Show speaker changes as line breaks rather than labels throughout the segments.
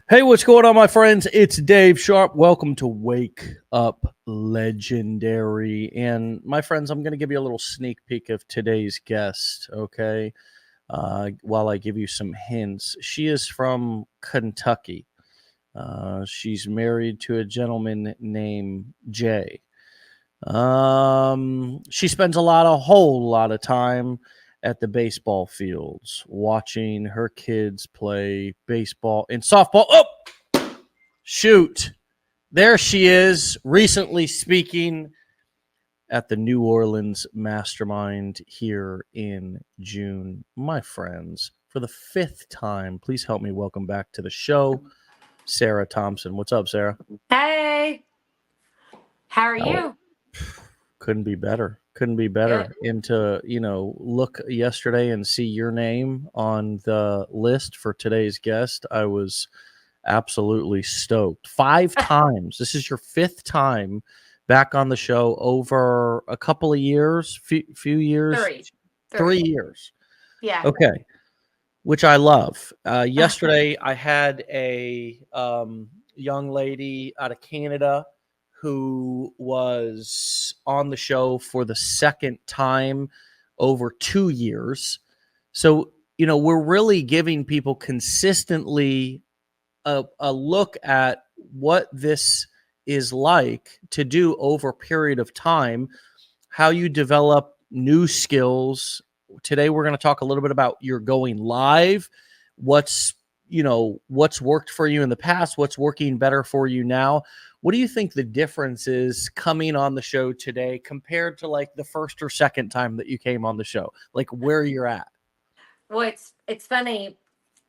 Hey, what's going on, my friends? It's Dave Sharpe. Welcome to Wake Up Legendary. And my friends, I'm going to give you a little sneak peek of today's guest, okay? While I give you some hints. She is from Kentucky. She's married to a gentleman named Jay. She spends a whole lot of time at the baseball fields watching her kids play baseball and softball. Oh, shoot. There she is, recently speaking at the New Orleans Mastermind here in June. My friends, for the fifth time, please help me welcome back to the show, Sarah Thompson. What's up, Sarah?
Hey, how are
Oh,
you?
couldn't be better. Couldn't be
Good.
better. And to, look yesterday and see your name on the list for today's guest, I was absolutely stoked. Five times. This is your fifth time back on the show over a couple of years, few years,
Three.
3 years.
Yeah.
Okay, which I love. Yesterday, I had a young lady out of Canada who was on the show for the second time over 2 years. So, we're really giving people consistently a look at what this is like to do over a period of time, how you develop new skills. Today, we're going to talk a little bit about your going live, what's what's worked for you in the past, what's working better for you now. What do you think the difference is coming on the show today compared to like the first or second time that you came on the show, like where you're at?
Well, it's funny.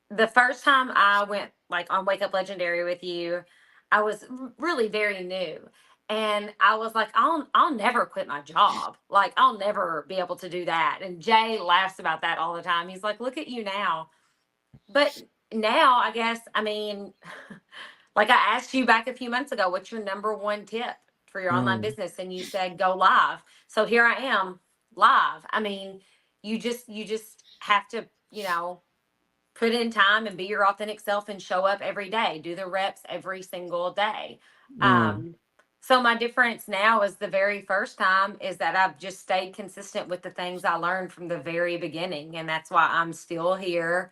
The first time I went like on Wake Up Legendary with you, I was really very new. And I was like, I'll never quit my job. Like I'll never be able to do that. And Jay laughs about that all the time. He's like, look at you now. But now I guess, I mean, like I asked you back a few months ago, what's your number one tip for your online
Mm,
business? And you said go live. So here I am live. I mean, you just have to, put in time and be your authentic self and show up every day. Do the reps every single day.
mm,
Um, so my difference now is the very first time is that I've just stayed consistent with the things I learned from the very beginning. And that's why I'm still here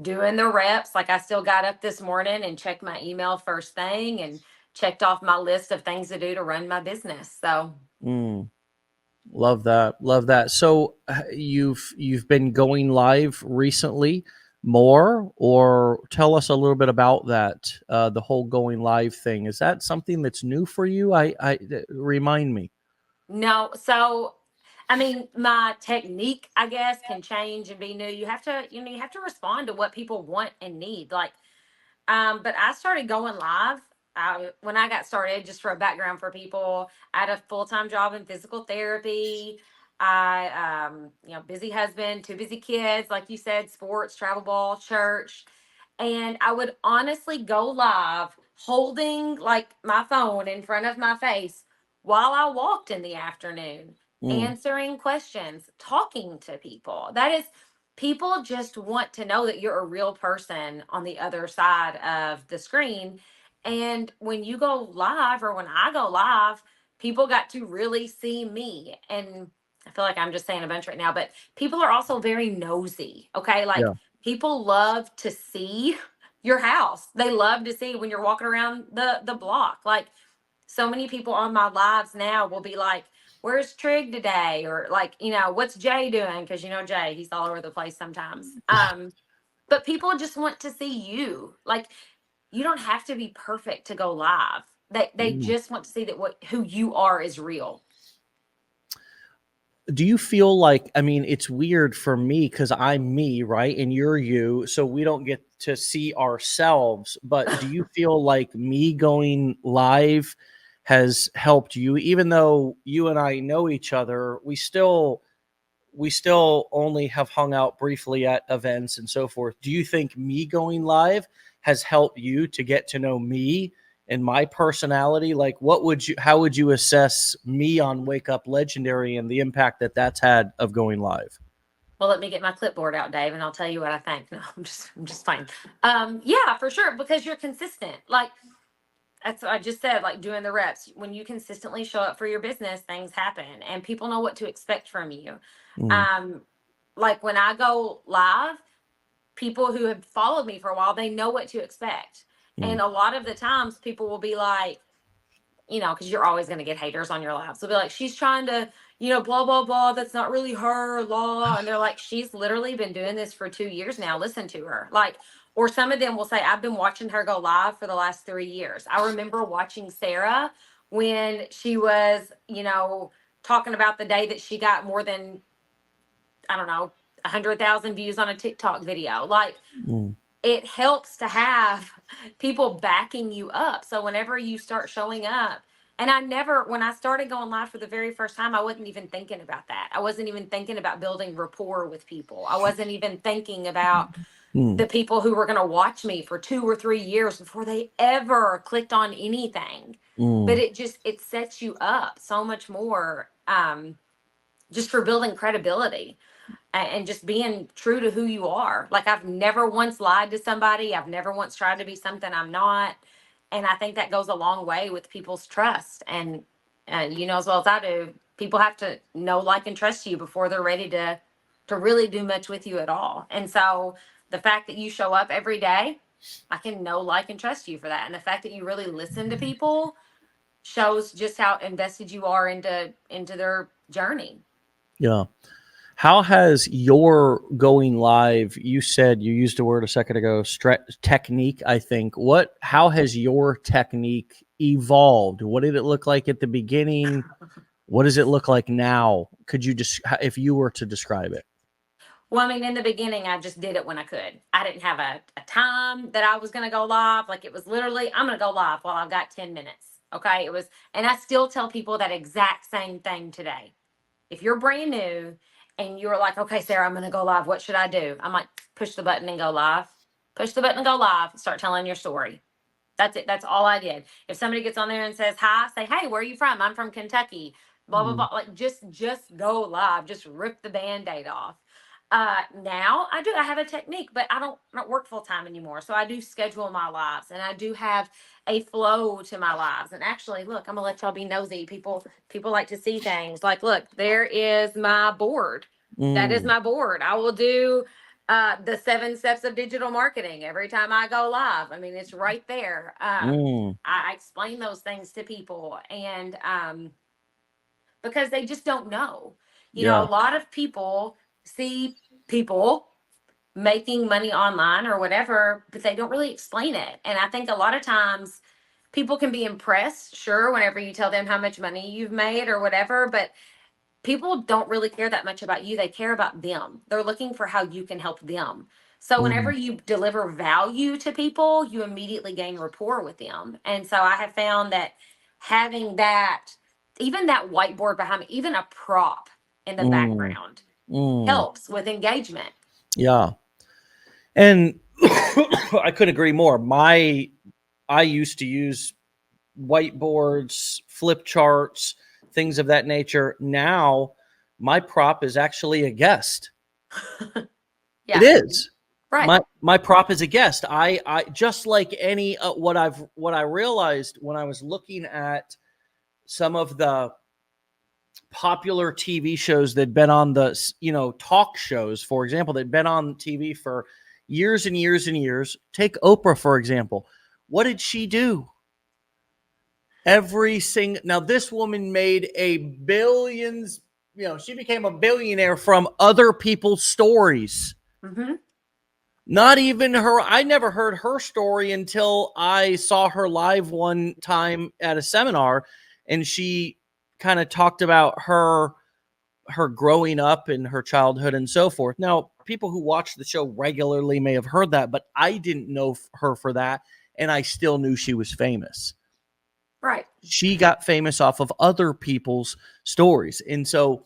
doing the reps. Like I still got up this morning and checked my email first thing and checked off my list of things to do to run my business. So
mm. Love that. Love that. So you've been going live recently more, or tell us a little bit about that. The whole going live thing. Is that something that's new for you? I remind me.
no, so I mean my technique, I guess, can change and be new. You have to, you have to respond to what people want and need. Like, but I started going live. When I got started, just for a background for people, I had a full time job in physical therapy. Busy husband, two busy kids, like you said, sports, travel ball, church. And I would honestly go live holding like my phone in front of my face while I walked in the afternoon,
Mm,
answering questions, talking to people. That is, people just want to know that you're a real person on the other side of the screen. And when you go live or when I go live, people got to really see me. And I feel like I'm just saying a bunch right now, but people are also very nosy. Okay. Like
yeah.
people love to see your house. They love to see when you're walking around the block. Like so many people on my lives now will be like, where's Trig today? Or like, what's Jay doing? Because Jay, he's all over the place sometimes. But people just want to see you. Like you don't have to be perfect to go live. They
Mm.
just want to see that what who you are is real.
Do you feel like, I mean, it's weird for me because I'm me, right? And you're you. So we don't get to see ourselves. But do you feel like me going live has helped you, even though you and I know each other? We still only have hung out briefly at events and so forth. Do you think me going live has helped you to get to know me and my personality? Like, how would you assess me on Wake Up Legendary and the impact that that's had of going live?
Well, let me get my clipboard out, Dave, and I'll tell you what I think. No, I'm just fine. Yeah, for sure, because you're consistent. Like that's what I just said, like doing the reps. When you consistently show up for your business, things happen and people know what to expect from you.
Mm,
Um, like when I go live, people who have followed me for a while, they know what to expect.
mm,
And a lot of the times people will be like, you know, because you're always going to get haters on your live. So they'll be like, she's trying to, you know, blah, blah, blah. That's not really her, law. And they're like, she's literally been doing this for 2 years now. Listen to her. Like, or some of them will say, I've been watching her go live for the last 3 years. I remember watching Sarah when she was, you know, talking about the day that she got more than, I don't know, 100,000 views on a TikTok video. Like,
mm,
it helps to have people backing you up. So whenever you start showing up, and I never, when I started going live for the very first time, I wasn't even thinking about that. I wasn't even thinking about building rapport with people. I wasn't even thinking about
mm,
the people who were going to watch me for 2 or 3 years before they ever clicked on anything. But
mm.
it sets you up so much more, just for building credibility and just being true to who you are. Like I've never once lied to somebody. I've never once tried to be something I'm not. And I think that goes a long way with people's trust. And you know as well as I do, people have to know, like, and trust you before they're ready to really do much with you at all. And so the fact that you show up every day, I can know, like, and trust you for that. And the fact that you really listen to people shows just how invested you are into their journey.
Yeah. How has your going live, you said you used a word a second ago, technique, I think. How has your technique evolved? What did it look like at the beginning? What does it look like now? Could you just, if you were to describe it?
Well, I mean, in the beginning, I just did it when I could. I didn't have a time that I was going to go live. Like it was literally, I'm going to go live while I've got 10 minutes. Okay. It was, and I still tell people that exact same thing today. If you're brand new and you're like, okay, Sarah, I'm going to go live. What should I do? I'm like, push the button and go live. Push the button and go live. Start telling your story. That's it. That's all I did. If somebody gets on there and says hi, say, hey, where are you from? I'm from Kentucky. Blah blah
Mm,
blah. Like just go live. Just rip the band-aid off. Now I have a technique, but I don't work full time anymore. So I do schedule my lives and I do have a flow to my lives. And actually, look, I'm gonna let y'all be nosy. People like to see things. Like, look, there is my board. That is
mm,
my board. I will do the 7 steps of digital marketing every time I go live. I mean, it's right there.
mm.
I explain those things to people, and because they just don't know. You know, a
Yeah.
lot of people see people making money online or whatever, but they don't really explain it. And I think a lot of times people can be impressed, sure, whenever you tell them how much money you've made or whatever, but people don't really care that much about you. They care about them. They're looking for how you can help them. So whenever
Mm,
you deliver value to people, you immediately gain rapport with them. And so I have found that having that, even that whiteboard behind me, even a prop in the
mm,
background
mm.
helps with engagement.
Yeah. And I couldn't agree more. I used to use whiteboards, flip charts, things of that nature. Now, my prop is actually a guest. It
Yeah,
is.
right.
My prop is a guest. I just like any what I realized when I was looking at some of the popular TV shows that'd been on talk shows, for example, that'd been on TV for years and years and years. Take Oprah, for example. What did she do? Every single Now this woman made a billions, she became a billionaire from other people's stories.
Hmm.
Not even her. I never heard her story until I saw her live one time at a seminar, and she kind of talked about her growing up and her childhood and so forth. Now, people who watch the show regularly may have heard that, but I didn't know her for that, and I still knew she was famous.
Right.
She got famous off of other people's stories. And so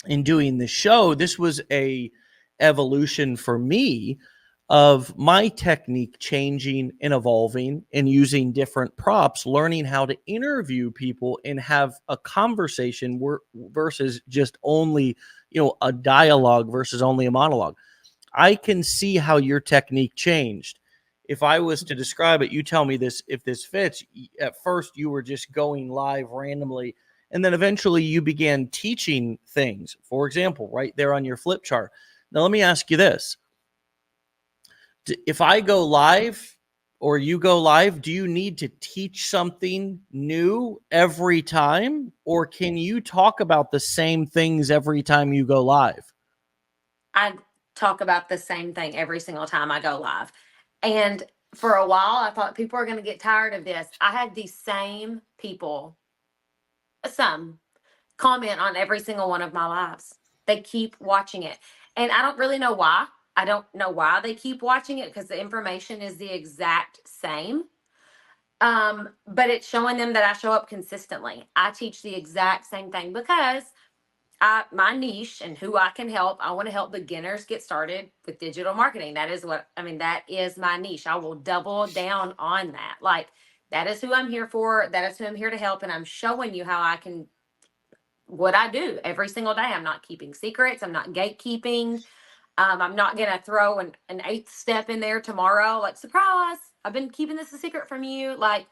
in doing the show, this was a evolution for me of my technique changing and evolving and using different props, learning how to interview people and have a conversation versus just only, a dialogue versus only a monologue. I can see how your technique changed. If I was to describe it, you tell me this if this fits. At first, you were just going live randomly, and then eventually you began teaching things. For example, right there on your flip chart. Now, let me ask you this: if I go live or you go live, do you need to teach something new every time, or can you talk about the same things every time you go live?
I talk about the same thing every single time I go live. And for a while, I thought people are going to get tired of this. I had these same people, some, comment on every single one of my lives. They keep watching it. And I don't really know why. I don't know why they keep watching it because the information is the exact same. But it's showing them that I show up consistently. I teach the exact same thing because my niche and who I can help, I want to help beginners get started with digital marketing. That is what I mean. That is my niche. I will double down on that. Like, that is who I'm here for. That is who I'm here to help. And I'm showing you how I can, what I do every single day. I'm not keeping secrets. I'm not gatekeeping. I'm not going to throw an eighth step in there tomorrow. Like, surprise, I've been keeping this a secret from you. Like,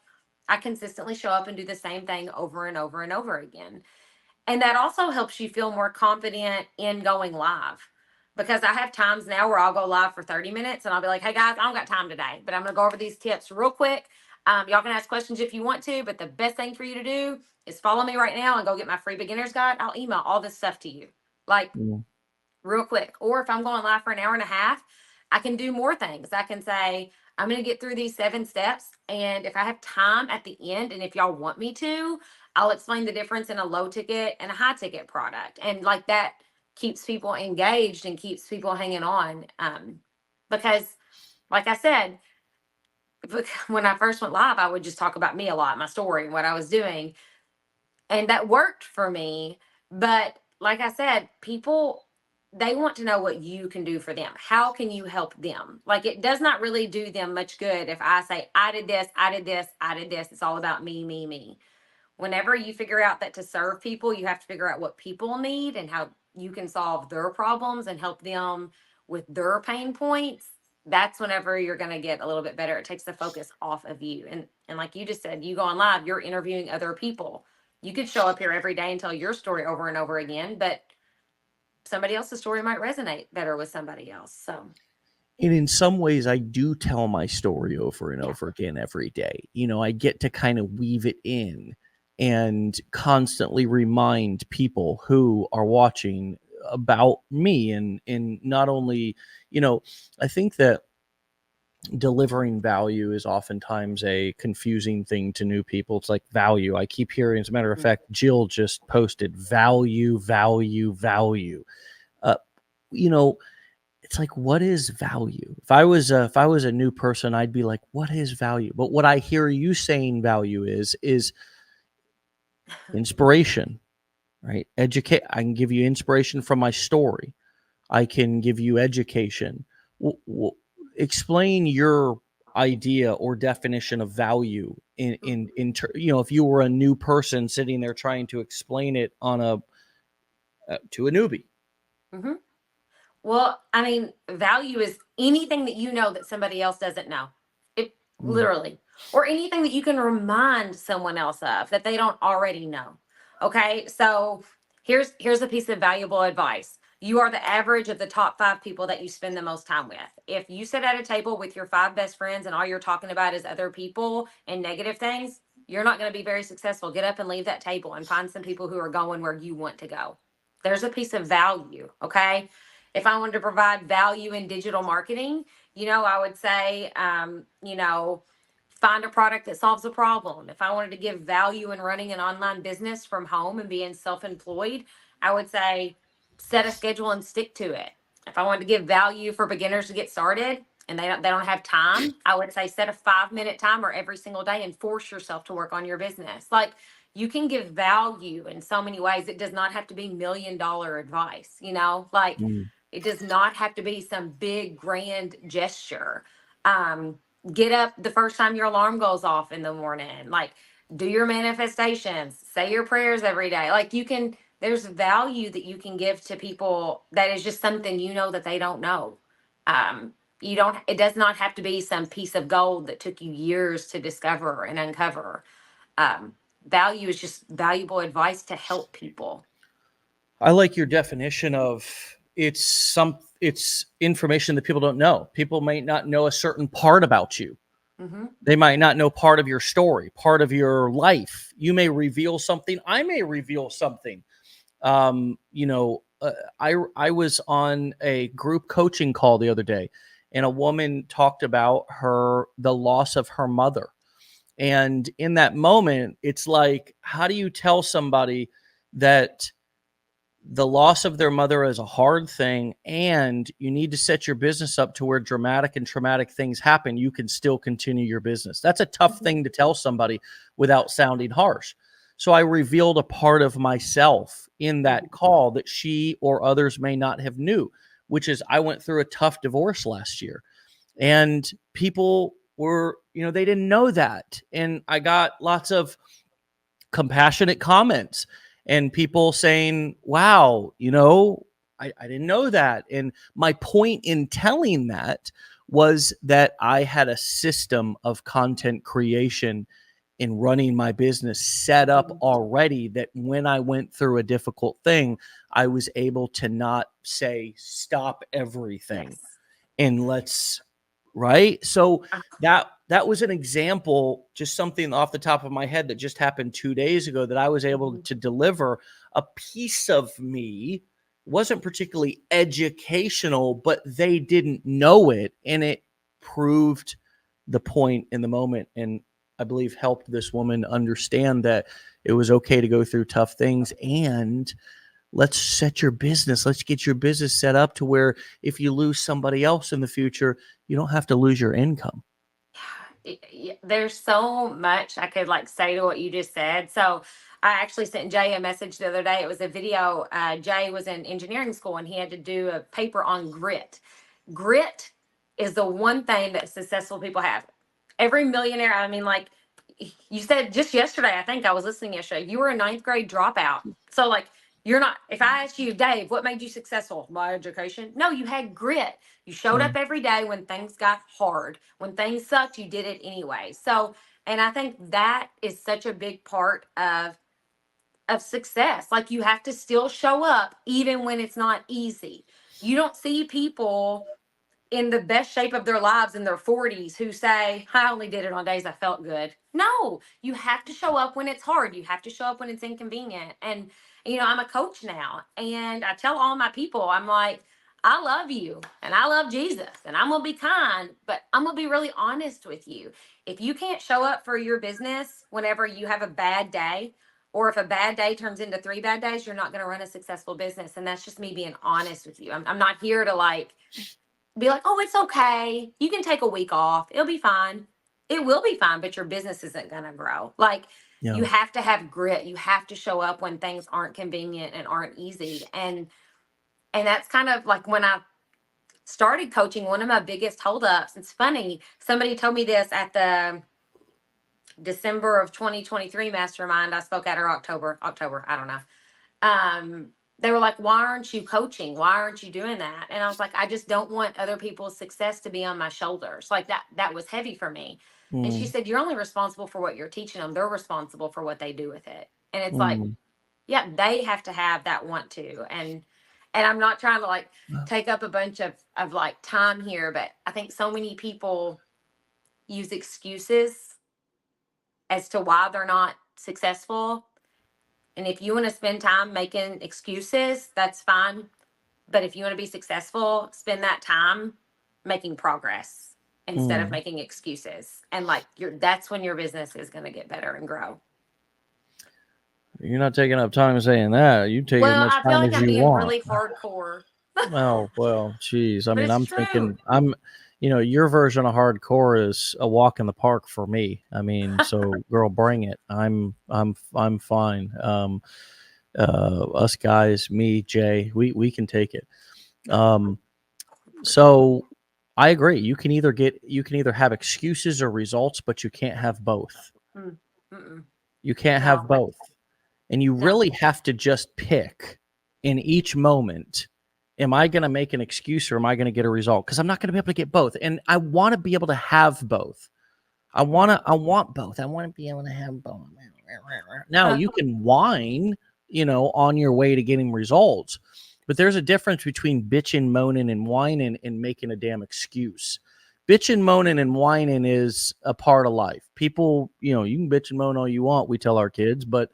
I consistently show up and do the same thing over and over and over again. And that also helps you feel more confident in going live. Because I have times now where I'll go live for 30 minutes and I'll be like, hey guys, I don't got time today, but I'm going to go over these tips real quick. Y'all can ask questions if you want to, but the best thing for you to do is follow me right now and go get my free beginner's guide. I'll email all this stuff to you, like, real quick. Or if I'm going live for an hour and a half, I can do more things. I can say, I'm going to get through these 7 steps. And if I have time at the end, and if y'all want me to, I'll explain the difference in a low ticket and a high ticket product. And like that keeps people engaged and keeps people hanging on. Because, like I said, when I first went live, I would just talk about me a lot, my story, what I was doing. And that worked for me. But like I said, people, they want to know what you can do for them. How can you help them? Like, it does not really do them much good if I say, I did this, I did this, I did this. It's all about me, me, me. Whenever you figure out that to serve people, you have to figure out what people need and how you can solve their problems and help them with their pain points. That's whenever you're going to get a little bit better. It takes the focus off of you. And like you just said, you go on live, you're interviewing other people. You could show up here every day and tell your story over and over again, but somebody else's story might resonate better with somebody else. So,
And in some ways, I do tell my story over and
yeah.
over again every day. I get to kind of weave it in and constantly remind people who are watching about me. And not only, I think that delivering value is oftentimes a confusing thing to new people. It's like value. I keep hearing, as a matter of fact, Jill just posted value, value, value. Uh, you know, it's like, what is value? If I was a new person, I'd be like, what is value? But what I hear you saying value is inspiration, right? Educate. I can give you inspiration from my story. I can give you education. Explain your idea or definition of value if you were a new person sitting there trying to explain it on a to a newbie.
Mm-hmm. Well, I mean, value is anything that you know that somebody else doesn't know. It
Mm.
literally, or anything that you can remind someone else of that they don't already know. Okay, so here's a piece of valuable advice. You are the average of the top 5 people that you spend the most time with. If you sit at a table with your 5 best friends and all you're talking about is other people and negative things, you're not going to be very successful. Get up and leave that table and find some people who are going where you want to go. There's a piece of value. Okay, if I wanted to provide value in digital marketing, I would say, find a product that solves a problem. If I wanted to give value in running an online business from home and being self employed, I would say, set a schedule and stick to it. If I wanted to give value for beginners to get started and they don't have time, I would say set a 5-minute timer every single day and force yourself to work on your business. Like, you can give value in so many ways. It does not have to be $1 million advice, like,
Mm.
it does not have to be some big grand gesture. Um, get up the first time your alarm goes off in the morning. Like, do your manifestations, say your prayers every day. Like, there's value that you can give to people that is just something that they don't know. You don't. It does not have to be some piece of gold that took you years to discover and uncover. Value is just valuable advice to help people.
I like your definition of it's information that people don't know. People might not know a certain part about you.
Mm-hmm.
They might not know part of your story, part of your life. You may reveal something. I may reveal something. I was on a group coaching call the other day, and a woman talked about the loss of her mother. And in that moment, it's like, how do you tell somebody that the loss of their mother is a hard thing, and you need to set your business up to where dramatic and traumatic things happen, you can still continue your business? That's a tough thing to tell somebody without sounding harsh. So I revealed a part of myself in that call that she or others may not have knew, which is I went through a tough divorce last year, and people were, they didn't know that. And I got lots of compassionate comments and people saying, wow, I didn't know that. And my point in telling that was that I had a system of content creation in running my business set up already, that when I went through a difficult thing, I was able to not say, stop everything.
Yes.
And let's, right? So that was an example, just something off the top of my head that just happened 2 days ago, that I was able to deliver a piece of me. Wasn't particularly educational, but they didn't know it, and it proved the point in the moment, and I believe helped this woman understand that it was okay to go through tough things. And let's set your business. Let's get your business set up to where if you lose somebody else in the future, you don't have to lose your income.
There's so much I could say to what you just said. So I actually sent Jay a message the other day. It was a video. Jay was in engineering school and he had to do a paper on grit. Grit is the one thing that successful people have. Every millionaire, you said just yesterday, I think I was listening yesterday, you were a ninth grade dropout. So you're not, if I asked you, Dave, what made you successful? My education. No, you had grit. You showed up every day when things got hard. When things sucked, you did it anyway. So, and I think that is such a big part of success. You have to still show up even when it's not easy. You don't see people in the best shape of their lives in their 40s who say, I only did it on days I felt good. No, you have to show up when it's hard. You have to show up when it's inconvenient. And, I'm a coach now, and I tell all my people, I'm like, I love you and I love Jesus and I'm going to be kind, but I'm going to be really honest with you. If you can't show up for your business whenever you have a bad day, or if a bad day turns into 3 bad days, you're not going to run a successful business. And that's just me being honest with you. I'm not here to be like, oh, it's okay. You can take a week off. It'll be fine. It will be fine, but your business isn't going to grow. You have to have grit. You have to show up when things aren't convenient and aren't easy. And that's kind of when I started coaching, one of my biggest holdups. It's funny. Somebody told me this at the December of 2023 mastermind I spoke at, or October, I don't know. They were like, why aren't you coaching? Why aren't you doing that? And I was like, I just don't want other people's success to be on my shoulders. That was heavy for me. And she said, you're only responsible for what you're teaching them. They're responsible for what they do with it. And it's yeah, they have to have that want to. And I'm not trying to take up a bunch of time here, but I think so many people use excuses as to why they're not successful. And if you want to spend time making excuses, that's fine. But if you want to be successful, spend that time making progress instead of making excuses. And that's when your business is going to get better and grow.
You're not taking up time saying that. You take as much
I feel
time
like
as
I'm
you
being
want.
really hardcore.
Oh, well, geez. I mean,
it's
I'm
true.
thinking your version of hardcore is a walk in the park for me. I mean, so girl, bring it. I'm fine. Us guys, me, Jay, we can take it. So I agree. You can either have excuses or results, but you can't have both.
Mm-mm.
You can't have both. And you really have to just pick in each moment, am I going to make an excuse or am I going to get a result? Because I'm not going to be able to get both. And I want to be able to have both. I want both. I want to be able to have both. Now you can whine, on your way to getting results, but there's a difference between bitching, moaning, and whining and making a damn excuse. Bitching, moaning, and whining is a part of life. People, you can bitch and moan all you want, we tell our kids, but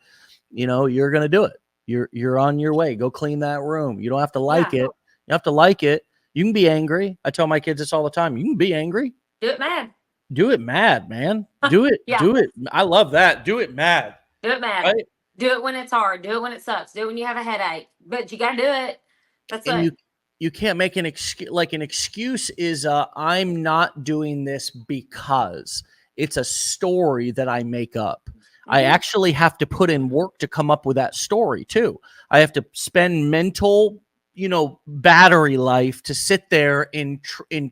you're going to do it. You're on your way. Go clean that room. You don't have to like it. You have to like it. You can be angry. I tell my kids this all the time. You can be angry.
Do it mad.
Do it mad, man. Do it. Do it. I love that. Do it mad.
Do it mad. Right? Do it when it's hard. Do it when it sucks. Do it when you have a headache. But you got to do it. That's it.
You can't make an excuse. Like an excuse is I'm not doing this because it's a story that I make up. Mm-hmm. I actually have to put in work to come up with that story too. I have to spend mental battery life to sit there and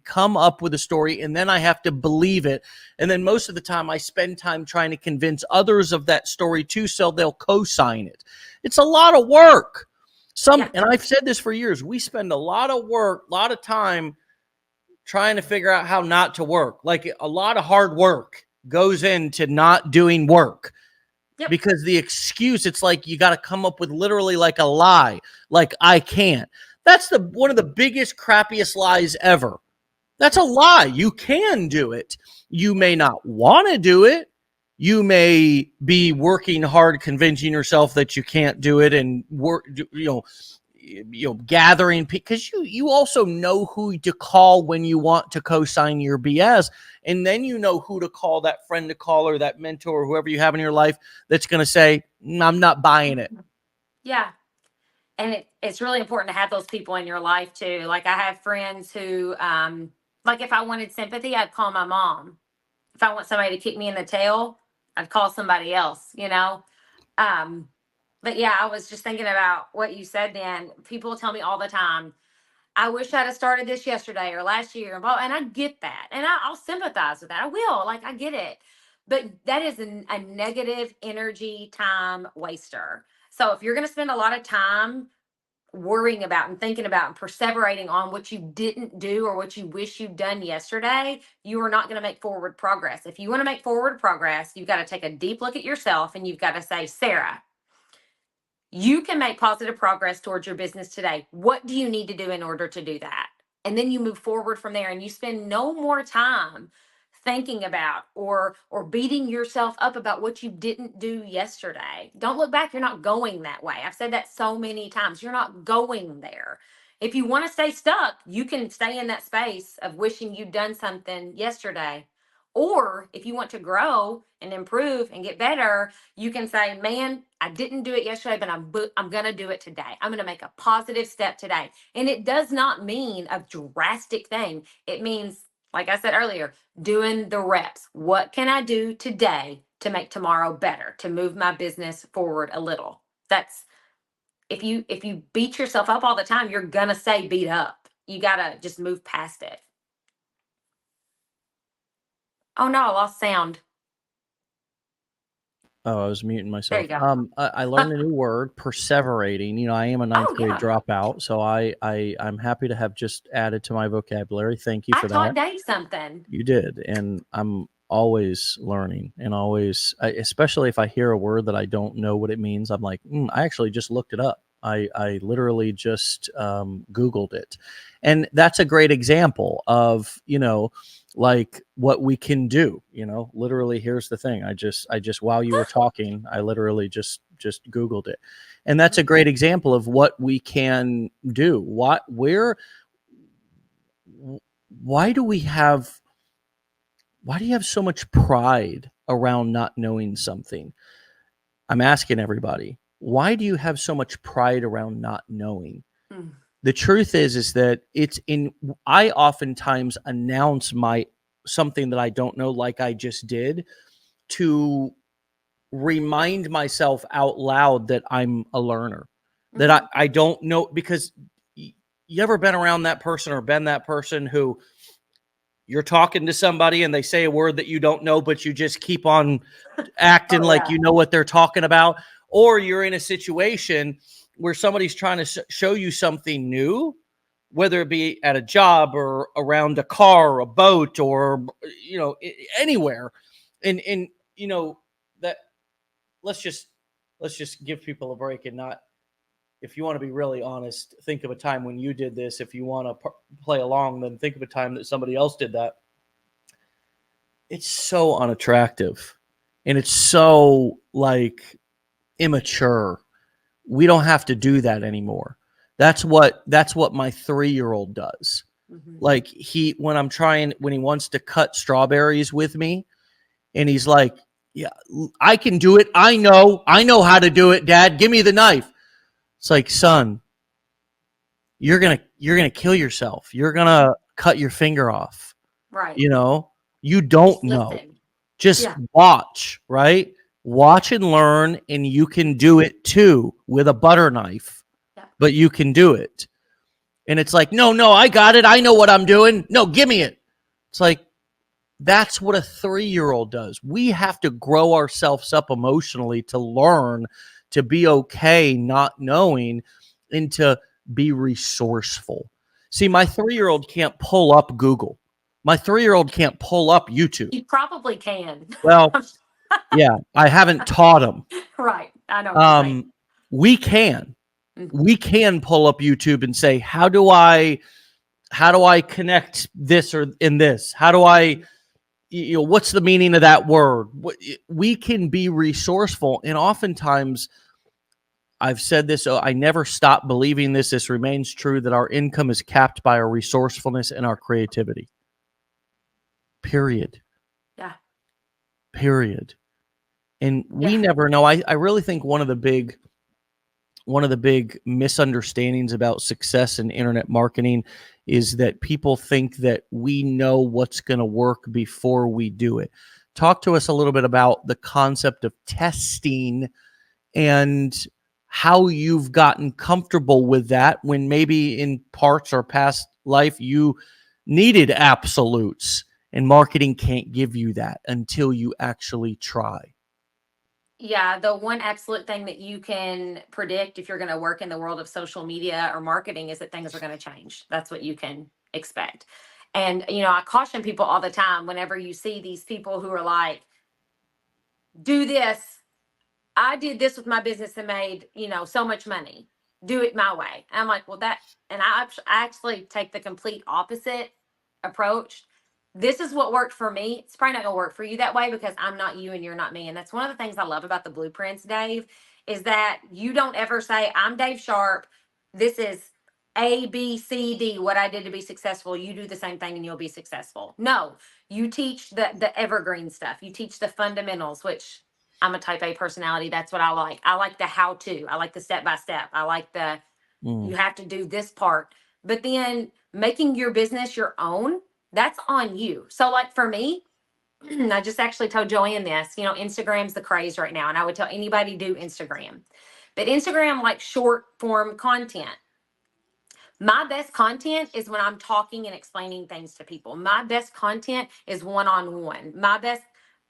come up with a story, and then I have to believe it. And then most of the time I spend time trying to convince others of that story too, so they'll co-sign it. It's a lot of work. And I've said this for years, we spend a lot of work, a lot of time trying to figure out how not to work. Like a lot of hard work goes into not doing work. Yep. Because the excuse, it's like you got to come up with literally like a lie, like I can't. That's one of the biggest, crappiest lies ever. That's a lie. You can do it. You may not want to do it. You may be working hard, convincing yourself that you can't do it, and gathering, because you also know who to call when you want to co-sign your BS. And then you know who to call, that friend to call, or that mentor, or whoever you have in your life that's going to say, I'm not buying it.
Yeah. And it's really important to have those people in your life too. Like I have friends who, like if I wanted sympathy, I'd call my mom. If I want somebody to kick me in the tail, I'd call somebody else, But yeah, I was just thinking about what you said then. People tell me all the time, I wish I'd have started this yesterday or last year. And I get that. And I'll sympathize with that. I will. Like, I get it. But that is a negative energy time waster. So if you're going to spend a lot of time worrying about and thinking about and perseverating on what you didn't do or what you wish you'd done yesterday, you are not going to make forward progress. If you want to make forward progress, you've got to take a deep look at yourself and you've got to say, Sarah, you can make positive progress towards your business today. What do you need to do in order to do that? And then you move forward from there and you spend no more time thinking about or beating yourself up about what you didn't do yesterday. Don't look back. You're not going that way. I've said that so many times. You're not going there. If you want to stay stuck, you can stay in that space of wishing you'd done something yesterday. Or if you want to grow and improve and get better, you can say, man, I didn't do it yesterday, but I'm going to do it today. I'm going to make a positive step today. And it does not mean a drastic thing. It means, like I said earlier, doing the reps. What can I do today to make tomorrow better, to move my business forward a little? That's, if you beat yourself up all the time, you're going to stay beat up. You got to just move past it. Oh no, I lost sound.
Oh, I was muting myself.
There you go.
I learned a new word, perseverating. I am a ninth grade dropout, so I'm happy to have just added to my vocabulary. Thank you for that.
I taught Dave something.
You did, and I'm always learning, and especially if I hear a word that I don't know what it means, I'm like, I actually just looked it up. I literally just Googled it. And that's a great example of, like what we can do, literally. Here's the thing. I just, while you were talking, I literally just Googled it. And that's a great example of what we can do. Why do you have so much pride around not knowing something? I'm asking everybody, why do you have so much pride around not knowing? The truth is that I oftentimes announce something that I don't know, like I just did, to remind myself out loud that I'm a learner, that I don't know, because you ever been around that person or been that person who you're talking to somebody and they say a word that you don't know, but you just keep on acting like you know what they're talking about? or you're in a situation where somebody's trying to show you something new, whether it be at a job or around a car or a boat or, anywhere. And that let's just give people a break and not, if you want to be really honest, think of a time when you did this. If you want to play along, then think of a time that somebody else did that. It's so unattractive and it's so like immature. We don't have to do that anymore. That's what my 3-year-old does.
Mm-hmm.
Like when he wants to cut strawberries with me, and he's like, yeah, I can do it. I know how to do it, Dad. Give me the knife. It's like, son, you're going to kill yourself. You're going to cut your finger off.
Right.
You don't know. Just watch, right? Watch and learn, and you can do it too with a butter knife. Yeah. But you can do it. And it's like, no, I got it. I know what I'm doing. No, give me it. It's like, that's what a 3-year-old does. We have to grow ourselves up emotionally to learn, to be okay not knowing, and to be resourceful. See, my 3-year-old can't pull up Google. My 3-year-old can't pull up YouTube.
You probably can.
Well, yeah, I haven't taught him.
Right. I know.
We can. Mm-hmm. We can pull up YouTube and say, how do I connect this or in this? How do I, what's the meaning of that word? We can be resourceful. And oftentimes, I've said this, I never stop believing this. This remains true, that our income is capped by our resourcefulness and our creativity. Period.
Yeah.
Period. And we never know. I really think one of the big misunderstandings about success in internet marketing is that people think that we know what's going to work before we do it. Talk to us a little bit about the concept of testing and how you've gotten comfortable with that when maybe in parts or past life you needed absolutes, and marketing can't give you that until you actually try.
Yeah, the one absolute thing that you can predict if you're going to work in the world of social media or marketing is that things are going to change. That's what you can expect. And, I caution people all the time whenever you see these people who are like, do this. I did this with my business and made, so much money. Do it my way. And I'm like, well, and I actually take the complete opposite approach. This is what worked for me. It's probably not going to work for you that way because I'm not you and you're not me. And that's one of the things I love about the blueprints, Dave, is that you don't ever say, I'm Dave Sharpe. This is A, B, C, D, what I did to be successful. You do the same thing and you'll be successful. No, you teach the evergreen stuff. You teach the fundamentals, which I'm a type A personality. That's what I like. I like the how to. I like the step by step. I like you have to do this part. But then making your business your own, that's on you. So like for me, I just actually told Joanne this, Instagram's the craze right now. And I would tell anybody do Instagram. But Instagram, like short form content. My best content is when I'm talking and explaining things to people. My best content is one-on-one.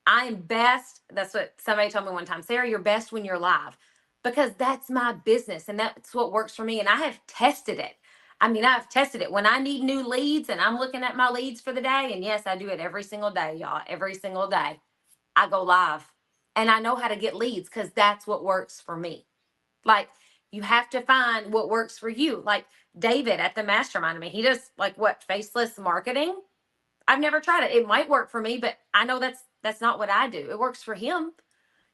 I'm best. That's what somebody told me one time. Sarah, you're best when you're live, because that's my business and that's what works for me. And I have tested it. I've tested it when I need new leads and I'm looking at my leads for the day. And yes, I do it every single day, y'all. Every single day I go live and I know how to get leads because that's what works for me. Like, you have to find what works for you. Like David at the mastermind, he does faceless marketing. I've never tried it. It might work for me, but I know that's not what I do. It works for him,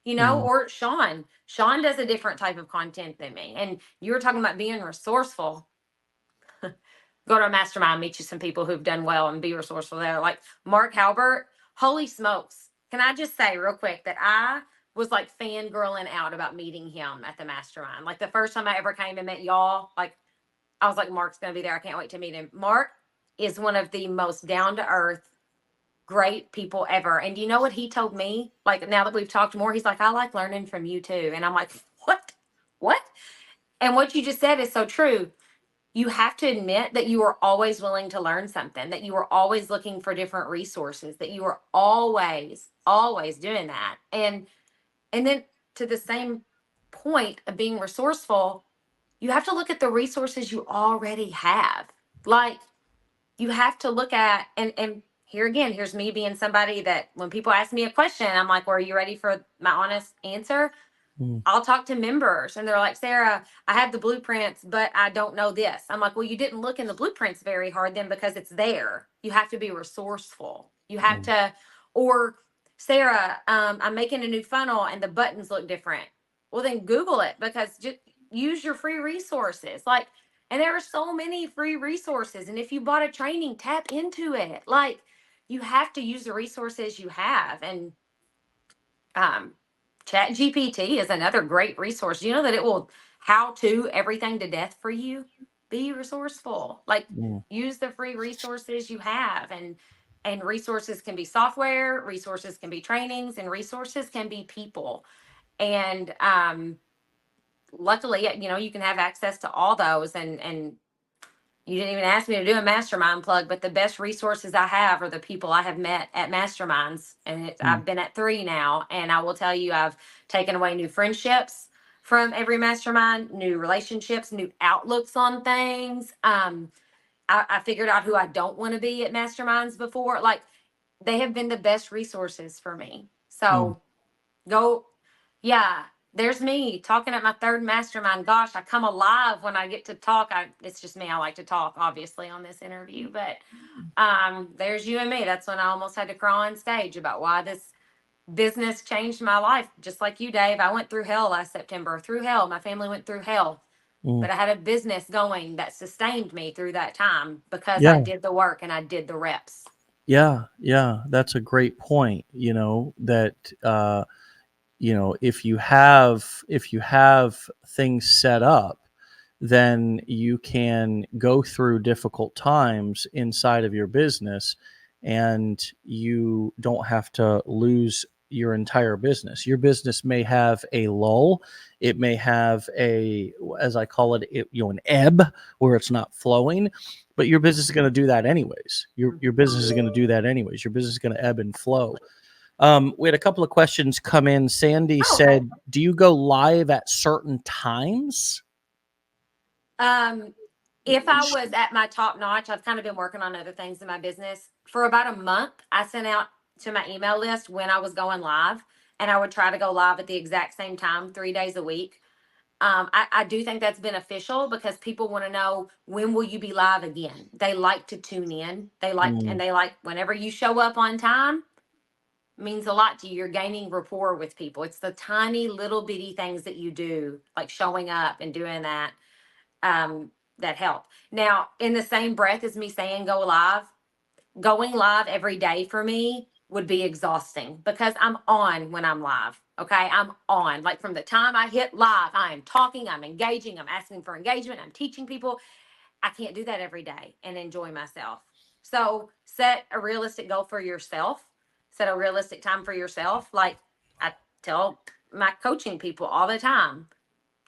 or Sean. Sean does a different type of content than me. And you were talking about being resourceful. Go to a mastermind, meet you some people who've done well and be resourceful there. Like Mark Halbert, holy smokes. Can I just say real quick that I was like fangirling out about meeting him at the mastermind. Like the first time I ever came and met y'all, like I was like, Mark's going to be there. I can't wait to meet him. Mark is one of the most down to earth, great people ever. And you know what he told me? Like now that we've talked more, he's like, I like learning from you too. And I'm like, what? And what you just said is so true. You have to admit that you are always willing to learn something, that you are always looking for different resources, that you are always doing that. And then to the same point of being resourceful, you have to look at the resources you already have. Like, you have to look at, and here again, here's me being somebody that when people ask me a question, I'm like, well, are you ready for my honest answer? I'll talk to members and they're like, Sarah, I have the blueprints, but I don't know this. I'm like, well, you didn't look in the blueprints very hard then, because it's there. You have to be resourceful. You have to, or Sarah, I'm making a new funnel and the buttons look different. Well, then Google it, because just use your free resources. Like, and there are so many free resources. And if you bought a training, tap into it. Like, you have to use the resources you have. And um, Chat GPT is another great resource. You know that it will how to everything to death for you. Be resourceful. Like, use the free resources you have, and resources can be software, resources can be trainings, and resources can be people. And luckily, you know, you can have access to all those. And you didn't even ask me to do a mastermind plug, but the best resources I have are the people I have met at masterminds. And I've been at 3 now. And I will tell you, I've taken away new friendships from every mastermind, new relationships, new outlooks on things. I figured out who I don't want to be at masterminds before. Like, they have been the best resources for me. So go, yeah, there's me talking at my 3rd mastermind. Gosh, I come alive when I get to talk. It's just me. I like to talk, obviously, on this interview, but there's you and me. That's when I almost had to cry on stage about why this business changed my life. Just like you, Dave. I went through hell last September, through hell. My family went through hell, but I had a business going that sustained me through that time because I
Yeah.
did the work and I did the reps.
Yeah. Yeah. That's a great point. You know, that, you know, if you have things set up, then you can go through difficult times inside of your business and you don't have to lose your entire business. Your business may have a lull. It may have a, as I call it, you know, an ebb where it's not flowing, but your business is going to do that anyways. Your business is going to do that anyways. Your business is going to ebb and flow. We had a couple of questions come in. Sandy said, do you go live at certain times?
If I was at my top notch, I've kind of been working on other things in my business. For about a month, I sent out to my email list when I was going live, and I would try to go live at the exact same time, 3 days a week. I do think that's beneficial because people want to know, when will you be live again? They like to tune in. They like whenever you show up on time, means a lot to you. You're gaining rapport with people. It's the tiny little bitty things that you do, like showing up and doing that, that help. Now, in the same breath as me saying go live, going live every day for me would be exhausting because I'm on when I'm live. Okay. I'm on. Like, from the time I hit live, I am talking, I'm engaging, I'm asking for engagement, I'm teaching people. I can't do that every day and enjoy myself. So set a realistic goal for yourself, set a realistic time for yourself. Like, I tell my coaching people all the time,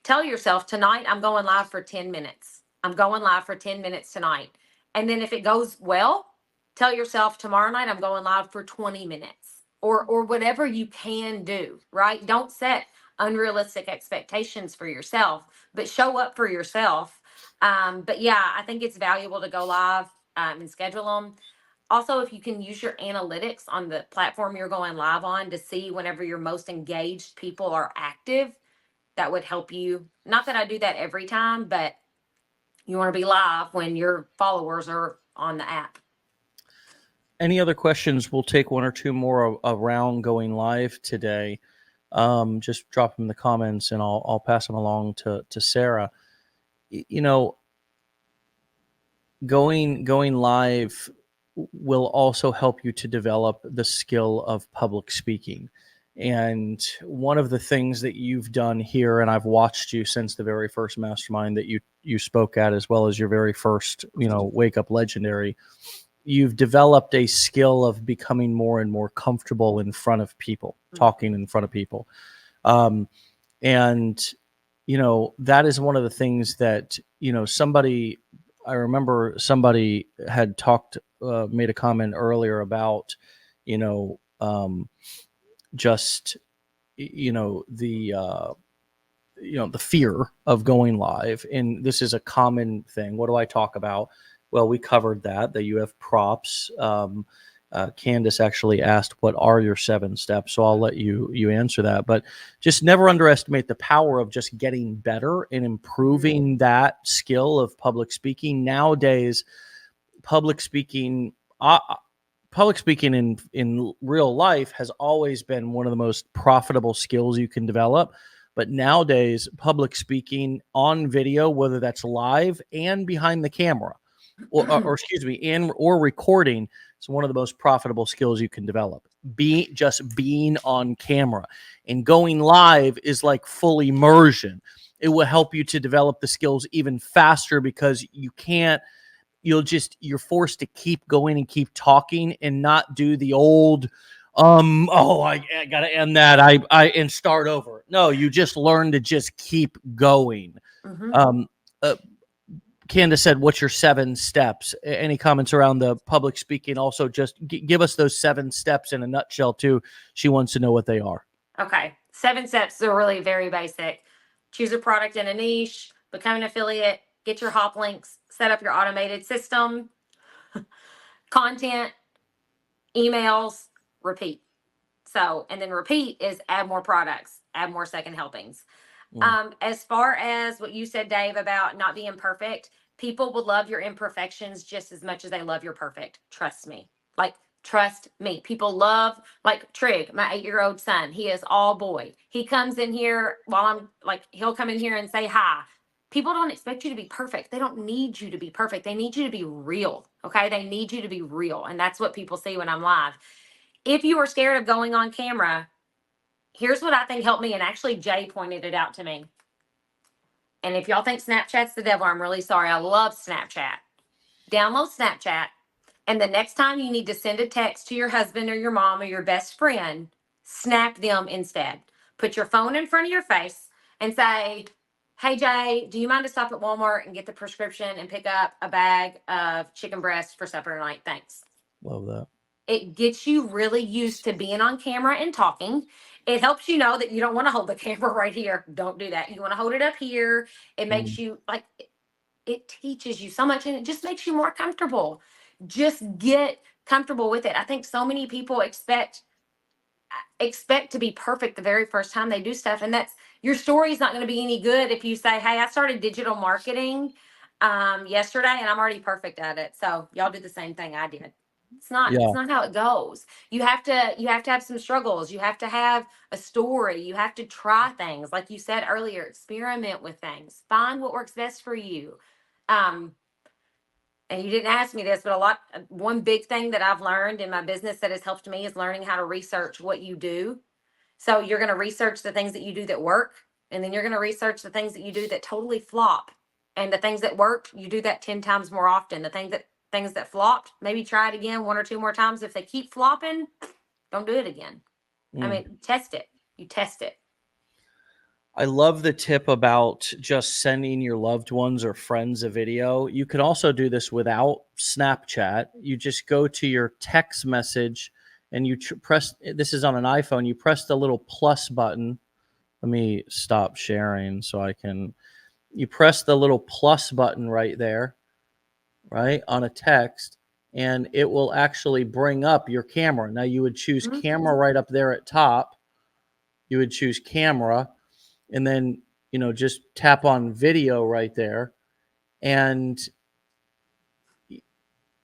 tell yourself, tonight I'm going live for 10 minutes. I'm going live for 10 minutes tonight. And then if it goes well, tell yourself, tomorrow night I'm going live for 20 minutes, or whatever you can do, right? Don't set unrealistic expectations for yourself, but show up for yourself. But yeah, I think it's valuable to go live and schedule them. Also, if you can use your analytics on the platform you're going live on to see whenever your most engaged people are active, that would help you. Not that I do that every time, but you want to be live when your followers are on the app.
Any other questions? We'll take 1 or 2 more around going live today. Just drop them in the comments and I'll pass them along to Sarah. You know, going live will also help you to develop the skill of public speaking. And one of the things that you've done here, and I've watched you since the very first mastermind that you spoke at, as well as your very first, you know, Wake Up Legendary, you've developed a skill of becoming more and more comfortable in front of people, talking in front of people. And, you know, that is one of the things that, you know, I remember somebody had made a comment earlier about, you know, just, you know, the fear of going live. And this is a common thing. What do I talk about? Well, we covered that you have props. Candace actually asked, what are your 7 steps? So I'll let you answer that. But just never underestimate the power of just getting better and improving that skill of public speaking. Nowadays, public speaking in real life has always been one of the most profitable skills you can develop. But nowadays, public speaking on video, whether that's live and behind the camera, or excuse me, or recording, is one of the most profitable skills you can develop. Being on camera, and going live is like full immersion. It will help you to develop the skills even faster, because you're forced to keep going and keep talking and not do the old I gotta end that and start over. No, you just learn to just keep going. um Candace said, what's your 7 steps? Any comments around the public speaking? Also, just give us those 7 steps in a nutshell too. She wants to know what they are.
Okay. 7 steps are really very basic. Choose a product in a niche, become an affiliate, get your hop links, set up your automated system, content, emails, repeat. So, and then repeat is add more products, add more second helpings. As far as what you said, Dave, about not being perfect, people will love your imperfections just as much as they love your perfect. Trust me. Like, trust me. People love, like Trig, my 8-year-old son. He is all boy. He comes in here while I'm like, he'll come in here and say hi. People don't expect you to be perfect. They don't need you to be perfect. They need you to be real. Okay. They need you to be real. And that's what people see when I'm live. If you are scared of going on camera, here's what I think helped me. And actually, Jay pointed it out to me. And if y'all think Snapchat's the devil, I'm really sorry. I love Snapchat. Download Snapchat. And the next time you need to send a text to your husband or your mom or your best friend, snap them instead. Put your phone in front of your face and say, hey, Jay, do you mind to stop at Walmart and get the prescription and pick up a bag of chicken breast for supper tonight? Thanks.
Love that.
It gets you really used to being on camera and talking. It helps you know that you don't want to hold the camera right here. Don't do that. You want to hold it up here. It makes you like, it teaches you so much, and it just makes you more comfortable. Just get comfortable with it. I think so many people expect to be perfect the very first time they do stuff. And that's, your story's not going to be any good if you say, hey, I started digital marketing yesterday and I'm already perfect at it. So y'all do the same thing I did. It's not how it goes. You have to have some struggles. You have to have a story. You have to try things. Like you said earlier, experiment with things. Find what works best for you. And you didn't ask me this, but one big thing that I've learned in my business that has helped me is learning how to research what you do. So you're going to research the things that you do that work, and then you're going to research the things that you do that totally flop. And the things that work, you do that 10 times more often. The things that flopped, maybe try it again 1 or 2 more times. If they keep flopping, don't do it again. I mean, test it. You test it.
I love the tip about just sending your loved ones or friends a video. You can also do this without Snapchat. You just go to your text message and you press, this is on an iPhone, you press the little plus button. Let me stop sharing so you press the little plus button right there, right, on a text, and it will actually bring up your camera. Now you would choose camera right up there at top. You would choose camera, and then, just tap on video right there, and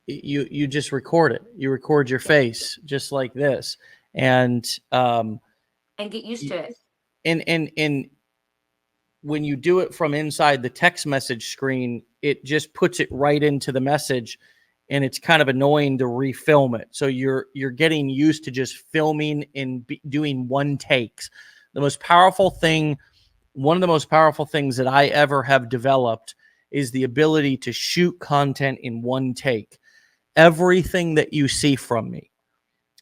you just record it. You record your face just like this, and
get used to it.
And when you do it from inside the text message screen, it just puts it right into the message, and it's kind of annoying to refilm it. So you're getting used to just filming and doing one takes. One of the most powerful things that I ever have developed is the ability to shoot content in one take. Everything that you see from me,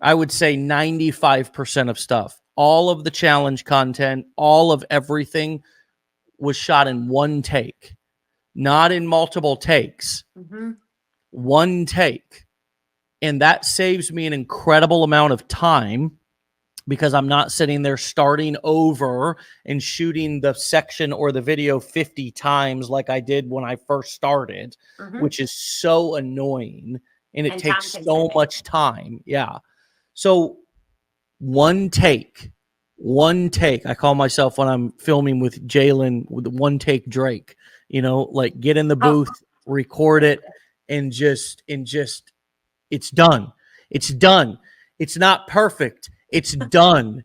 I would say 95% of stuff, all of the challenge content, all of everything was shot in one take, not in multiple takes. One take. And that saves me an incredible amount of time, because I'm not sitting there starting over and shooting the section or the video 50 times like I did when I first started, which is so annoying, and it takes so much time. Yeah. So one take. I call myself, when I'm filming with Jalen, with one take Drake, like get in the booth, record it, and just it's done. It's done. It's not perfect. It's done.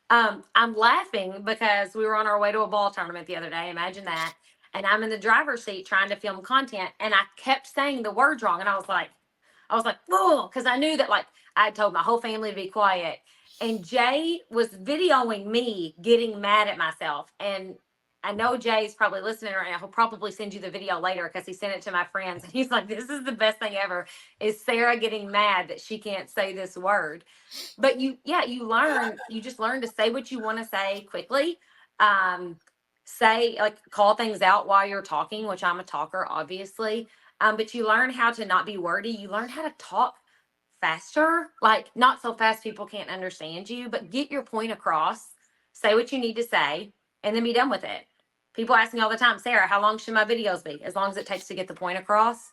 I'm laughing because we were on our way to a ball tournament the other day. Imagine that. And I'm in the driver's seat trying to film content, and I kept saying the words wrong. And I was like, whoa, because I knew that, like, I had told my whole family to be quiet. And Jay was videoing me getting mad at myself. And I know Jay's probably listening right now. He'll probably send you the video later because he sent it to my friends. And he's like, this is the best thing ever, is Sarah getting mad that she can't say this word. But you just learn to say what you want to say quickly. Say, like, call things out while you're talking, which I'm a talker, obviously. But you learn how to not be wordy. You learn how to talk faster, like not so fast people can't understand you, but get your point across, say what you need to say, and then be done with it. People ask me all the time, Sarah, how long should my videos be? As long as it takes to get the point across.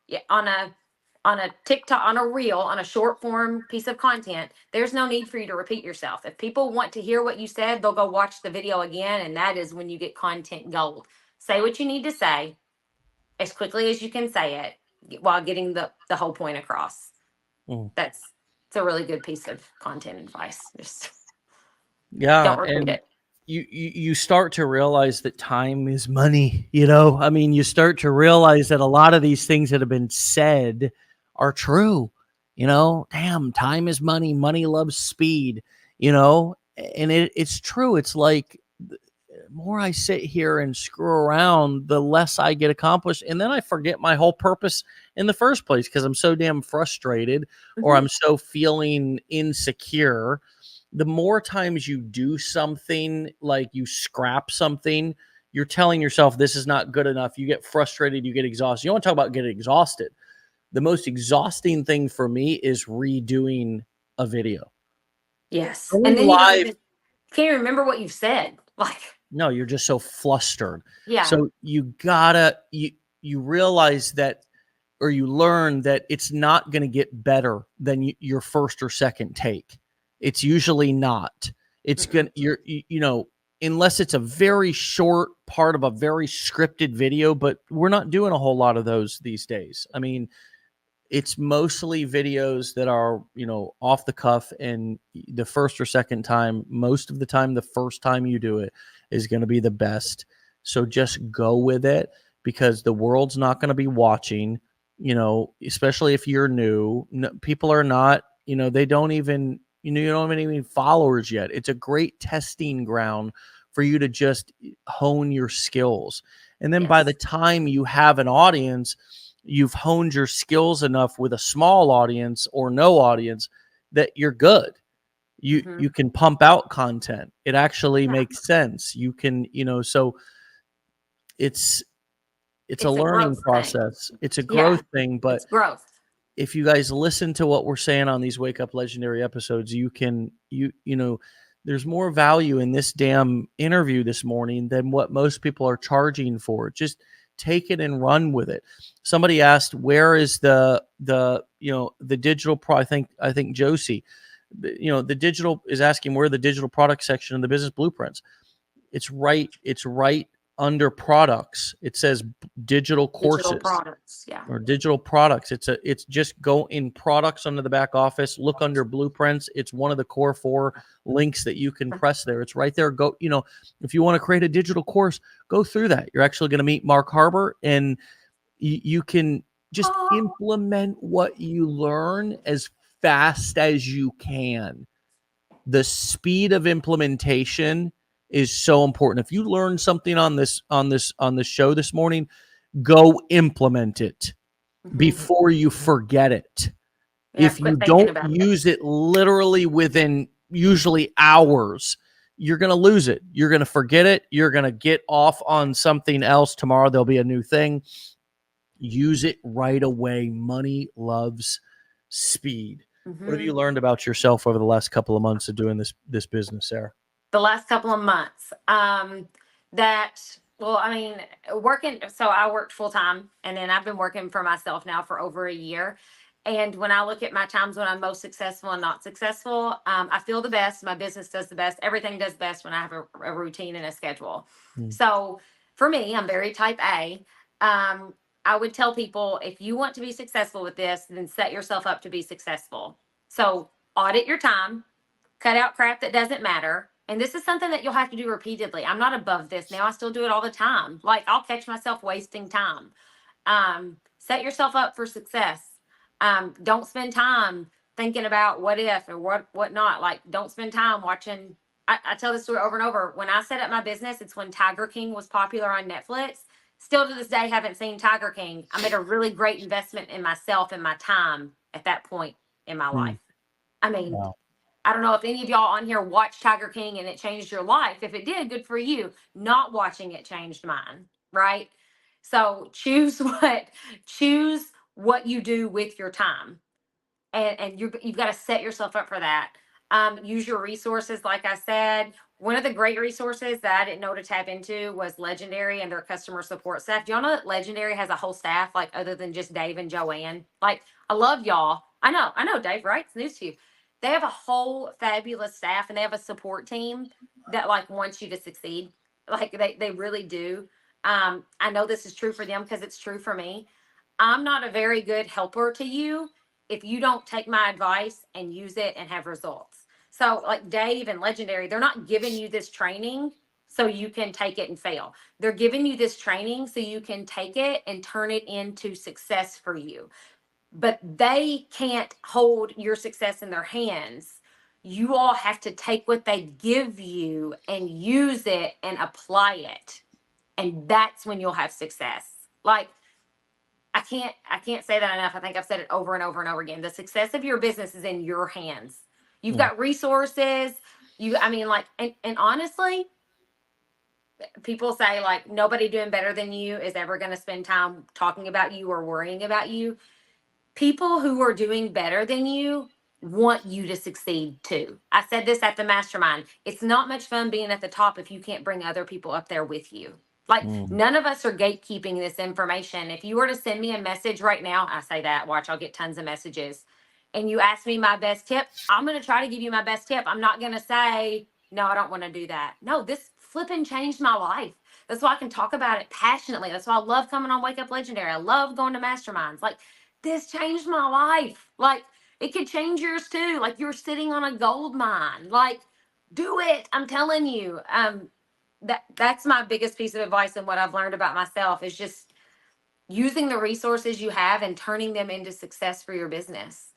Yeah, on a TikTok, on a reel, on a short form piece of content, there's no need for you to repeat yourself. If people want to hear what you said, they'll go watch the video again, and that is when you get content gold. Say what you need to say as quickly as you can say it while getting the whole point across. It's a really good piece of content advice. Just don't repeat it.
You start to realize that time is money. I mean, you start to realize that a lot of these things that have been said are true. Damn, time is money. Money loves speed. And it's true. It's like, the more I sit here and screw around, the less I get accomplished, and then I forget my whole purpose in the first place because I'm so damn frustrated, or I'm so feeling insecure. The more times you do something, like you scrap something, you're telling yourself this is not good enough. You get frustrated, you get exhausted. You want to talk about getting exhausted. The most exhausting thing for me is redoing a video.
Yes. And then you can't remember what you've said. Like,
no, you're just so flustered.
Yeah.
So you realize that, or you learn that it's not going to get better than your first or second take. It's usually not. It's going to, unless it's a very short part of a very scripted video, but we're not doing a whole lot of those these days. I mean, it's mostly videos that are, off the cuff, and the first or second time, most of the time, the first time you do it is going to be the best. So just go with it, because the world's not going to be watching, especially if you're new. People are not, they don't even, you don't have any followers yet. It's a great testing ground for you to just hone your skills. And then by the time you have an audience, you've honed your skills enough with a small audience or no audience that you're good. You can pump out content. It actually makes sense. You can, so it's a learning process. It's a growth thing, but
it's growth.
If you guys listen to what we're saying on these Wake Up Legendary episodes, you can, there's more value in this damn interview this morning than what most people are charging for. Just take it and run with it. Somebody asked, where is the digital pro? I think Josie, the digital is asking where the digital product section of the business blueprints. It's right under products. It says digital courses,
digital products,
or digital products. It's just go in products under the back office, look under blueprints. It's one of the core 4 links that you can press there. It's right there. Go, if you want to create a digital course, go through that. You're actually going to meet Mark Harbor, and you can just implement what you learn as fast as you can. The speed of implementation is so important. If you learn something on this show this morning, go implement it before you forget it. If you don't use it literally within usually hours, you're going to lose it. You're going to forget it. You're going to get off on something else. Tomorrow there'll be a new thing. Use it right away. Money loves speed. What have you learned about yourself over the last couple of months of doing this business, Sarah?
The last couple of months, well, I mean, working, so I worked full time, and then I've been working for myself now for over a year. And when I look at my times when I'm most successful and not successful, I feel the best. My business does the best. Everything does best when I have a routine and a schedule. So for me, I'm very type A. I would tell people, if you want to be successful with this, then set yourself up to be successful. So audit your time, cut out crap that doesn't matter. And this is something that you'll have to do repeatedly. I'm not above this now. I still do it all the time. Like, I'll catch myself wasting time. Set yourself up for success. Don't spend time thinking about what if or what not. Like, don't spend time watching. I tell this story over and over. When I set up my business, it's when Tiger King was popular on Netflix. Still to this day, haven't seen Tiger King. I made a really great investment in myself and my time at that point in my life. I mean, wow. I don't know if any of y'all on here watched Tiger King and it changed your life. If it did, good for you. Not watching it changed mine, right? So choose what you do with your time, and you've got to set yourself up for that. Use your resources, like I said. One of the great resources that I didn't know to tap into was Legendary and their customer support staff. Do y'all know that Legendary has a whole staff, like, other than just Dave and Joanne? Like, I love y'all. I know, Dave, right? It's news to you. They have a whole fabulous staff, and they have a support team that, like, wants you to succeed. Like, they really do. I know this is true for them because it's true for me. I'm not a very good helper to you if you don't take my advice and use it and have results. So, like Dave and Legendary, they're not giving you this training so you can take it and fail. They're giving you this training so you can take it and turn it into success for you. But they can't hold your success in their hands. You all have to take what they give you and use it and apply it. And that's when you'll have success. Like, I can't say that enough. I think I've said it over and over and over again. The success of your business is in your hands. You've got resources. And honestly, people say, like, nobody doing better than you is ever going to spend time talking about you or worrying about you. People who are doing better than you want you to succeed too. I said this at the mastermind. It's not much fun being at the top if you can't bring other people up there with you. Like, none of us are gatekeeping this information. If you were to send me a message right now, I say that, watch, I'll get tons of messages, and you ask me my best tip, I'm going to try to give you my best tip. I'm not going to say, no, I don't want to do that. No, this flipping changed my life. That's why I can talk about it passionately. That's why I love coming on Wake Up Legendary. I love going to masterminds. Like, this changed my life. Like, it could change yours too. Like, you're sitting on a gold mine. Like, do it. I'm telling you. That's my biggest piece of advice, and what I've learned about myself is just using the resources you have and turning them into success for your business.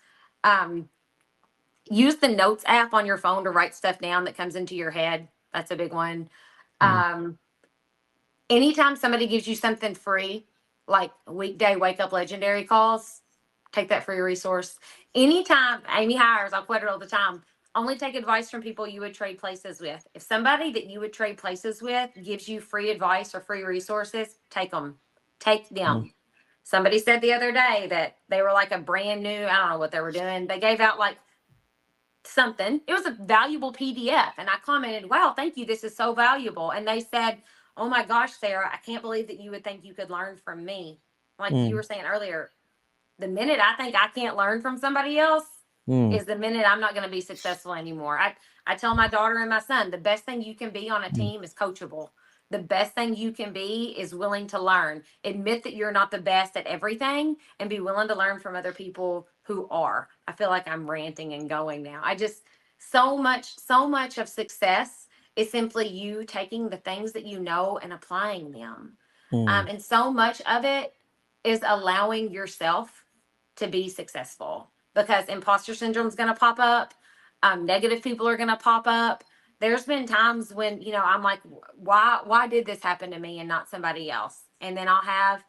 Use the notes app on your phone to write stuff down that comes into your head. That's a big one. Anytime somebody gives you something free, like weekday Wake Up Legendary calls, take that free resource. Anytime Amy hires, I'll quote it all the time, only take advice from people you would trade places with. If somebody that you would trade places with gives you free advice or free resources, take them. Take them. Somebody said the other day that they were like a brand new, I don't know what they were doing. They gave out like something. It was a valuable PDF. And I commented, wow, thank you. This is so valuable. And they said, oh my gosh, Sarah, I can't believe that you would think you could learn from me. Like you were saying earlier, the minute I think I can't learn from somebody else is the minute I'm not going to be successful anymore. I tell my daughter and my son, the best thing you can be on a team is coachable. The best thing you can be is willing to learn. Admit that you're not the best at everything and be willing to learn from other people who are. I feel like I'm ranting and going now. So much of success is simply you taking the things that you know and applying them. And so much of it is allowing yourself to be successful, because imposter syndrome is going to pop up. Negative people are going to pop up. There's been times when, I'm like, why did this happen to me and not somebody else? And then I'll have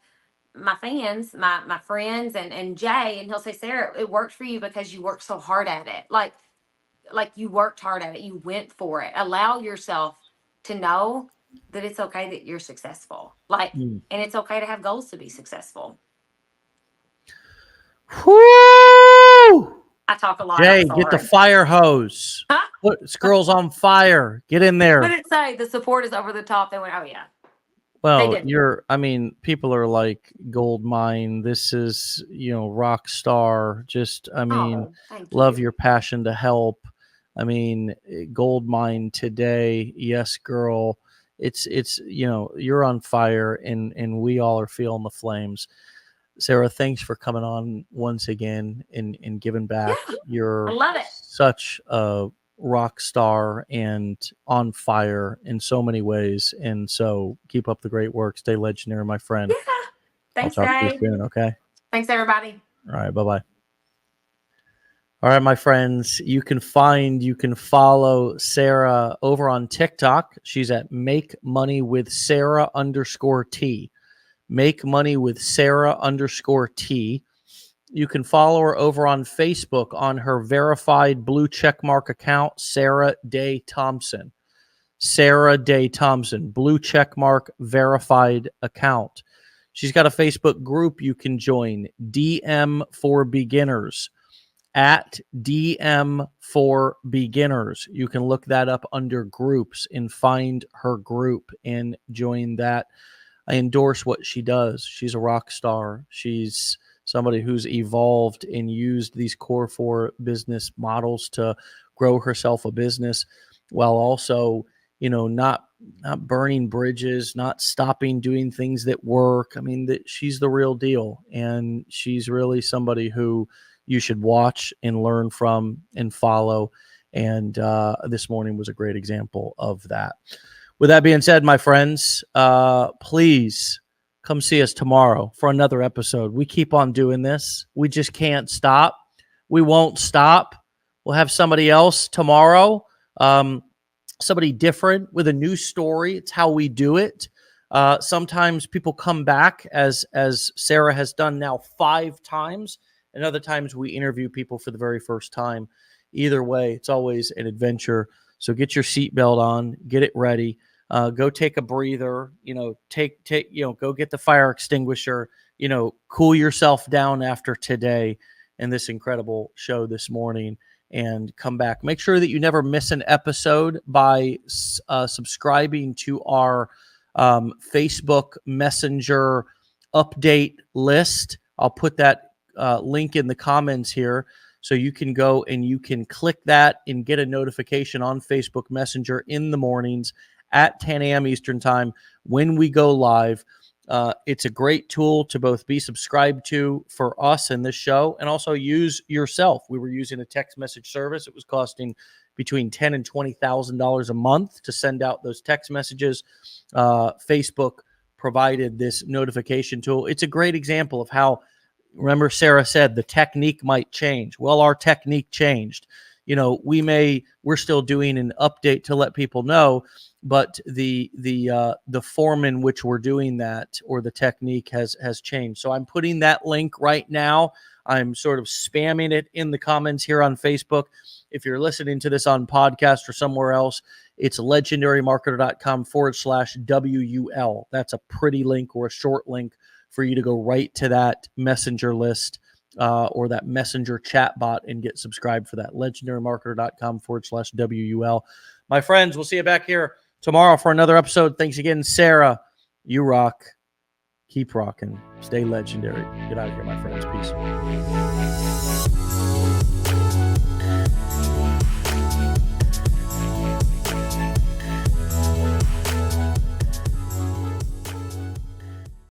my fans, my friends and Jay, and he'll say, Sarah, it worked for you because you worked so hard at it. Like you worked hard at it. You went for it. Allow yourself to know that it's okay that you're successful. And it's okay to have goals to be successful.
Whoo!
I talk a lot.
Jay,
I'm
get the
sorry.
fire hose.
Huh?
Put this girl's on fire. Get in
What
there.
did it say? The support is over the top. They went, oh yeah.
Well,
did.
people are like gold mine. This is, rock star. Just,
Thank
love
you.
your passion to help. Gold mine today. Yes, girl. It's you're on fire, and we all are feeling the flames. Sarah, thanks for coming on once again and giving back.
Yeah, I
You're
love it.
such a rock star and on fire in so many ways. And so keep up the great work. Stay legendary, my friend.
Yeah. Thanks,
I'll talk to you
Dave.
soon, okay?
Thanks, everybody.
All right, bye-bye. All right, my friends, you can follow Sarah over on TikTok. She's at Make Money with Sarah _T. Make Money with Sarah _T. You can follow her over on Facebook on her verified blue checkmark account, Sarah Day Thompson. Sarah Day Thompson, blue checkmark verified account. She's got a Facebook group you can join, DM for Beginners, at DM for Beginners. You can look that up under groups and find her group and join that. I endorse what she does. She's a rock star. She's somebody who's evolved and used these core 4 business models to grow herself a business while also, not burning bridges, not stopping doing things that work. She's the real deal. And she's really somebody who you should watch and learn from and follow. And this morning was a great example of that. With that being said, my friends, please come see us tomorrow for another episode. We keep on doing this. We just can't stop. We won't stop. We'll have somebody else tomorrow, somebody different with a new story. It's how we do it. Sometimes people come back, as Sarah has done now 5 times, and other times we interview people for the very first time. Either way, it's always an adventure. So get your seatbelt on, get it ready. Go take a breather, go get the fire extinguisher, cool yourself down after today and this incredible show this morning, and come back. Make sure that you never miss an episode by subscribing to our Facebook Messenger update list. I'll put that link in the comments here. So you can go and you can click that and get a notification on Facebook Messenger in the mornings at 10 a.m. Eastern time when we go live. It's a great tool to both be subscribed to for us and this show, and also use yourself. We were using a text message service. It was costing between $10,000 and $20,000 a month to send out those text messages. Facebook provided this notification tool. It's a great example of how, remember Sarah said the technique might change. Well, our technique changed. We're still doing an update to let people know, but the form in which we're doing that, or the technique, has changed. So I'm putting that link right now. I'm sort of spamming it in the comments here on Facebook. If you're listening to this on podcast or somewhere else, it's legendarymarketer.com/WUL. That's a pretty link, or a short link, for you to go right to that messenger list or that messenger chat bot and get subscribed for that. legendarymarketer.com/WUL. My friends, we'll see you back here tomorrow for another episode. Thanks again, Sarah. You rock. Keep rocking. Stay legendary. Get out of here, my friends. Peace.